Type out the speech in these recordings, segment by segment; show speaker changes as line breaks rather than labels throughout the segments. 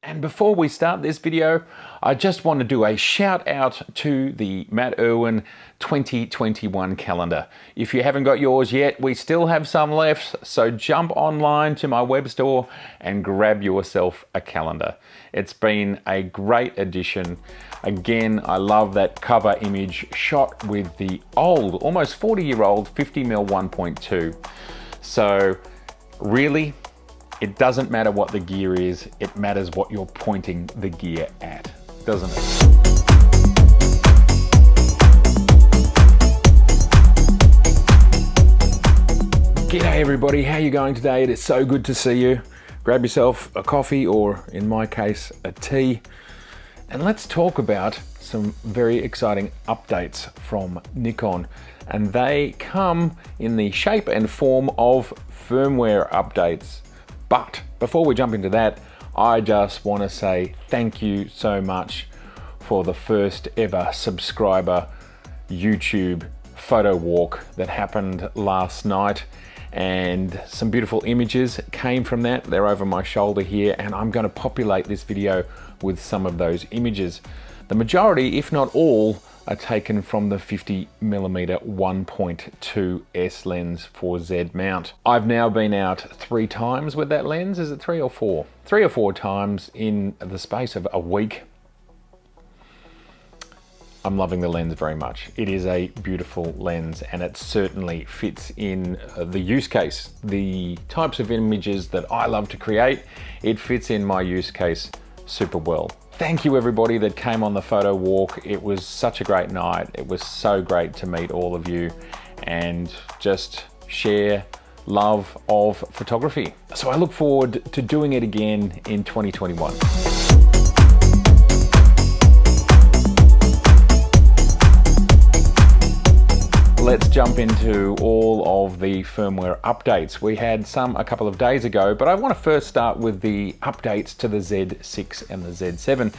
And before we start this video, I just want to do a shout out to the Matt Irwin 2021 calendar. If you haven't got yours yet, we still have some left, so jump online to my web store and grab yourself a calendar. It's been a great addition. Again, I love that cover image shot with the old, almost 40-year-old 50mm 1.2. So really, it doesn't matter what the gear is, it matters what you're pointing the gear at, doesn't it? G'day everybody, how you going today? It is so good to see you. Grab yourself a coffee, or in my case, a tea, and let's talk about some very exciting updates from Nikon. And they come in the shape and form of firmware updates. But before we jump into that, I just want to say thank you so much for the first ever subscriber YouTube photo walk that happened last night. And some beautiful images came from that. They're over my shoulder here, and I'm going to populate this video with some of those images. The majority, if not all, are taken from the 50mm 1.2S lens for Z mount. I've now been out 3 times with that lens. Is it 3 or 4? 3 or 4 times in the space of a week. I'm loving the lens very much. It is a beautiful lens, and it certainly fits in the use case. The types of images that I love to create, it fits in my use case super well. Thank you everybody that came on the photo walk. It was such a great night. It was so great to meet all of you and just share love of photography. So I look forward to doing it again in 2021. Let's jump into all of the firmware updates. We had some a couple of days ago, but I want to first start with the updates to the Z6 and the Z7.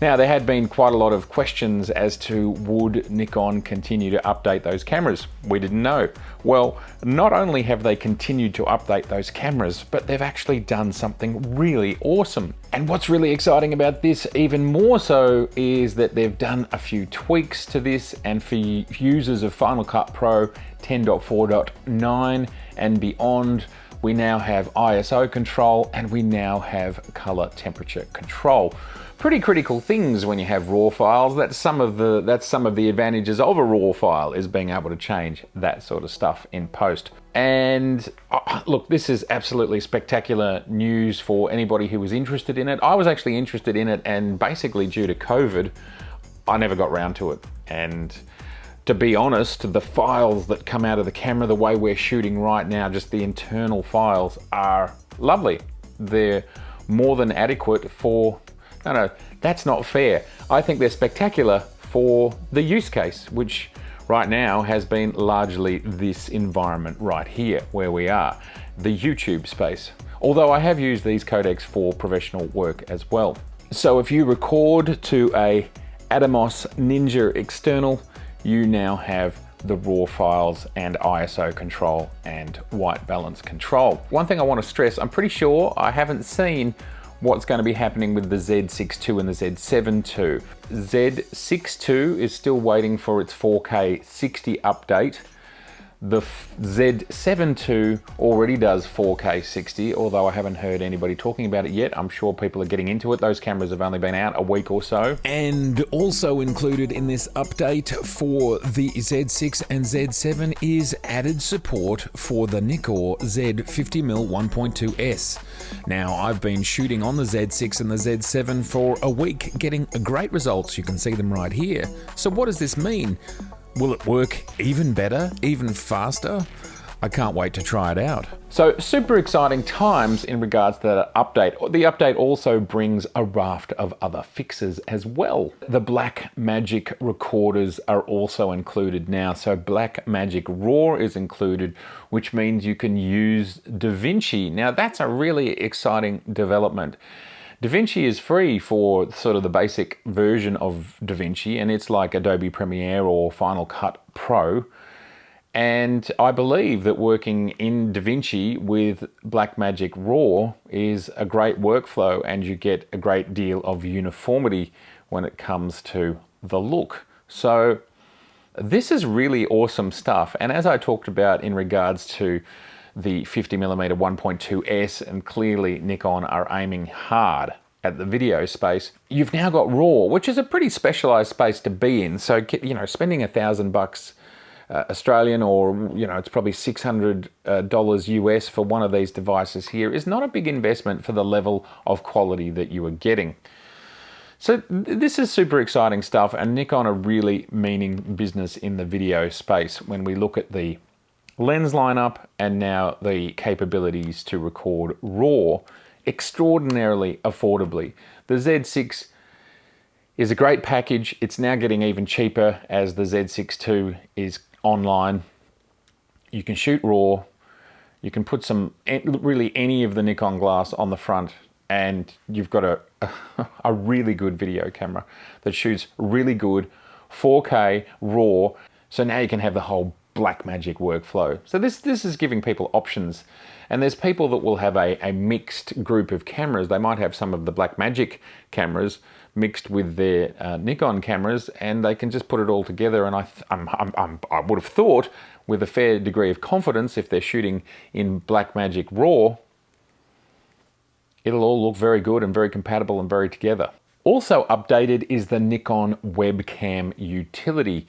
Now, there had been quite a lot of questions as to would Nikon continue to update those cameras. We didn't know. Well, not only have they continued to update those cameras, but they've actually done something really awesome. And what's really exciting about this even more so is that they've done a few tweaks to this, and for users of Final Cut Pro 10.4.9 and beyond, we now have ISO control and we now have color temperature control. Pretty critical things when you have RAW files. That's some of the advantages of a RAW file, is being able to change that sort of stuff in post. And look, this is absolutely spectacular news for anybody who was interested in it. I was actually interested in it, and basically due to COVID, I never got round to it. And to be honest, the files that come out of the camera, the way we're shooting right now, just the internal files are lovely. They're more than adequate for, no, that's not fair. I think they're spectacular for the use case, which right now has been largely this environment right here where we are, the YouTube space. Although I have used these codecs for professional work as well. So if you record to a Atomos Ninja external, you now have the RAW files and ISO control and white balance control. One thing I want to stress, I'm pretty sure I haven't seen what's going to be happening with the Z6 II and the Z7 II. Z6 II is still waiting for its 4K 60 update. The Z7 II already does 4K 60, although I haven't heard anybody talking about it yet. I'm sure people are getting into it. Those cameras have only been out a week or so. And also included in this update for the Z6 and Z7 is added support for the Nikkor Z50mm 1.2S. Now, I've been shooting on the Z6 and the Z7 for a week, getting great results. You can see them right here. So what does this mean? Will it work even better, even faster? I can't wait to try it out. So super exciting times in regards to that update. The update also brings a raft of other fixes as well. The Blackmagic recorders are also included now. So Blackmagic RAW is included, which means you can use DaVinci. Now that's a really exciting development. DaVinci is free for sort of the basic version of DaVinci, and it's like Adobe Premiere or Final Cut Pro. And I believe that working in DaVinci with Blackmagic RAW is a great workflow, and you get a great deal of uniformity when it comes to the look. So this is really awesome stuff. And as I talked about in regards to the 50mm 1.2S, and clearly Nikon are aiming hard at the video space, you've now got RAW, which is a pretty specialized space to be in. So, you know, spending $1,000 Australian, or it's probably $600 US for one of these devices here, is not a big investment for the level of quality that you are getting. So this is super exciting stuff, and Nikon are really meaning business in the video space when we look at the lens lineup and now the capabilities to record RAW extraordinarily affordably. The Z6 is a great package. It's now getting even cheaper as the Z6 II is online. You can shoot RAW, you can put really any of the Nikon glass on the front, and you've got a really good video camera that shoots really good 4K RAW. So now you can have the whole Blackmagic workflow. So this is giving people options. And there's people that will have a mixed group of cameras. They might have some of the Blackmagic cameras mixed with their Nikon cameras, and they can just put it all together. And I would have thought, with a fair degree of confidence, if they're shooting in Blackmagic RAW, it'll all look very good and very compatible and very together. Also updated is the Nikon webcam utility.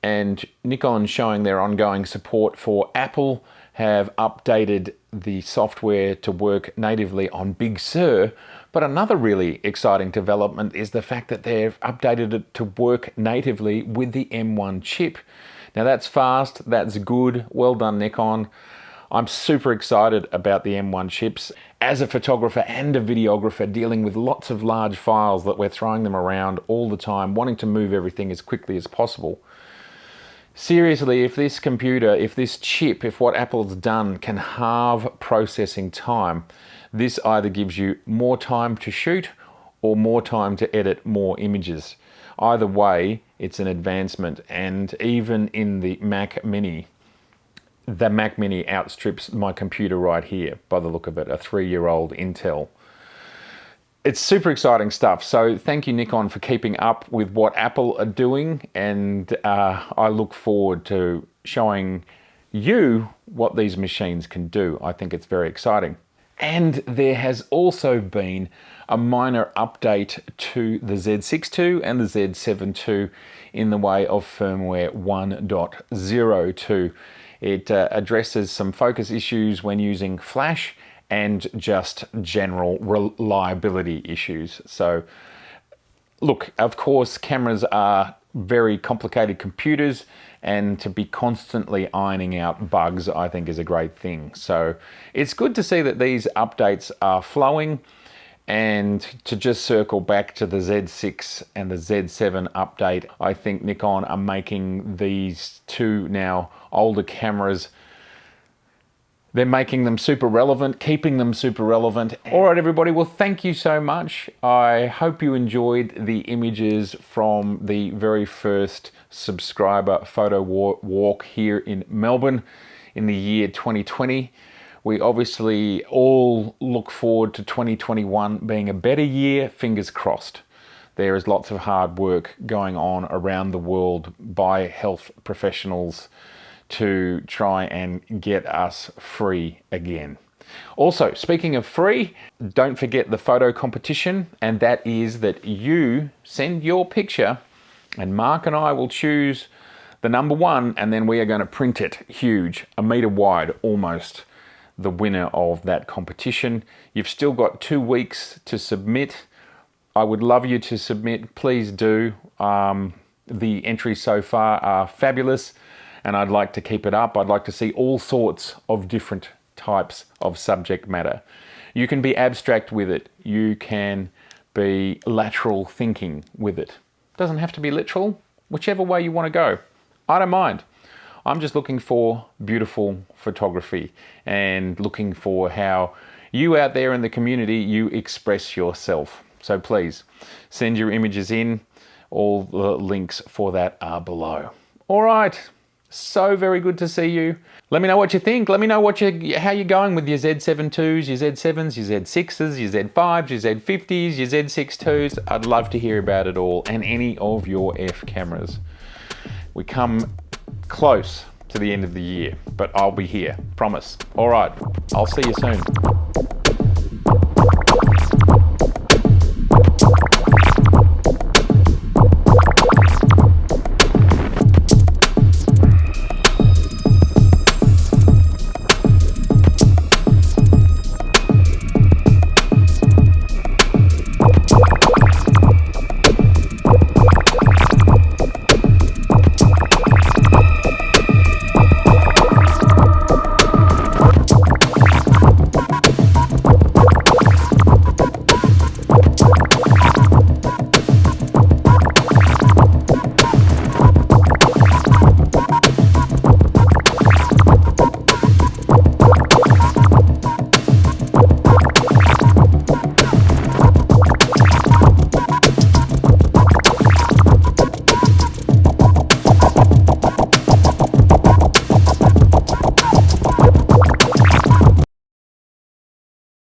And Nikon, showing their ongoing support for Apple, have updated the software to work natively on Big Sur. But another really exciting development is the fact that they've updated it to work natively with the M1 chip. Now that's fast, that's good, well done Nikon. I'm super excited about the M1 chips. As a photographer and a videographer dealing with lots of large files that we're throwing them around all the time, wanting to move everything as quickly as possible. Seriously, if this computer, if this chip, if what Apple's done can halve processing time, this either gives you more time to shoot or more time to edit more images. Either way, it's an advancement. And even in the Mac Mini outstrips my computer right here, by the look of it, a 3-year-old Intel. It's super exciting stuff. So thank you, Nikon, for keeping up with what Apple are doing. And I look forward to showing you what these machines can do. I think it's very exciting. And there has also been a minor update to the Z6 II and the Z7 II in the way of firmware 1.02. It addresses some focus issues when using flash and just general reliability issues. So look, of course, cameras are very complicated computers, and to be constantly ironing out bugs, I think, is a great thing. So it's good to see that these updates are flowing. And to just circle back to the Z6 and the Z7 update, I think Nikon are making these two now older cameras, they're making them super relevant, keeping them super relevant. All right, everybody, well, thank you so much. I hope you enjoyed the images from the very first subscriber photo walk here in Melbourne in the year 2020. We obviously all look forward to 2021 being a better year, fingers crossed. There is lots of hard work going on around the world by health professionals to try and get us free again. Also, speaking of free, don't forget the photo competition, and that is that you send your picture and Mark and I will choose the number one, and then we are going to print it huge, 1 meter wide almost, the winner of that competition. You've still got 2 weeks to submit. I would love you to submit, please do. The entries so far are fabulous, and I'd like to keep it up. I'd like to see all sorts of different types of subject matter. You can be abstract with it. You can be lateral thinking with it. Doesn't have to be literal, whichever way you want to go. I don't mind. I'm just looking for beautiful photography and looking for how you out there in the community, you express yourself. So please send your images in. All the links for that are below. All right. So very good to see you. Let me know what you think. Let me know how you're going with your Z7 IIs, your Z7s, your Z6s, your Z5s, your Z50s, your Z6 IIs. I'd love to hear about it all, and any of your F cameras. We come close to the end of the year, but I'll be here, promise. All right, I'll see you soon.